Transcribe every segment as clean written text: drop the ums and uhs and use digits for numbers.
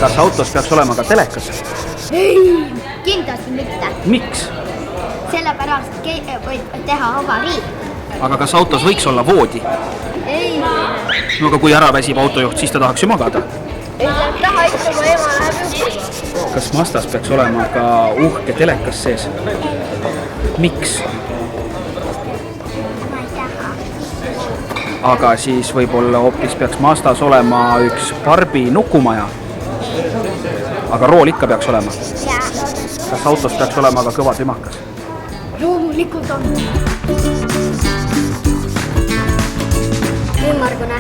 Kas autos peaks olema ka telekas? Ei, kindlasti mitte. Miks? Sellepärast võib teha avarii. Aga kas autos võiks olla voodi? Ei. No aga kui ära väsib autojuht, siis ta tahaks ju magada. Ei taha ikka, kui ema läheb juhtima. Kas Mazdas peaks olema ka uhke telekas sees? Miks? Ma ei taha. Aga siis võib-olla hoopis peaks Mazdas olema üks Barbi nukumaja. Aga rool ikka peaks olema. Kas autos peaks olema ka kõva tümakas? Loomulikult on. Ümmargune.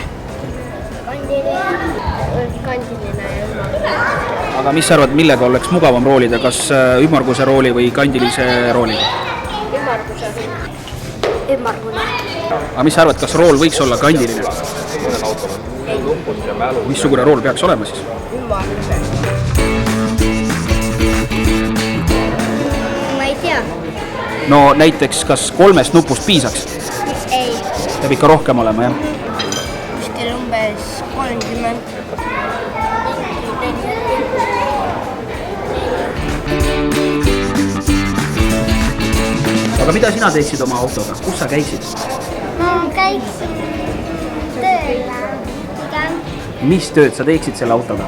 Kandiline ja ümmargune. Aga mis sa arvad, millega oleks mugavam roolida? Kas ümmarguse rooli või kandilise rooli? Ümmargune. Aga mis sa arvad, kas rool võiks olla kandiline? Missugune rool peaks olema siis? Ümmarguse. Ma ei tea. No näiteks, kas 3 nupust piisaks? Ei. Peab ikka rohkem olema, jah? Kuskil umbes 30. Aga mida sina teeksid oma autoga? Kus sa käisid? Ma käiksin tööle. Mis tööd sa teeksid selle autoga?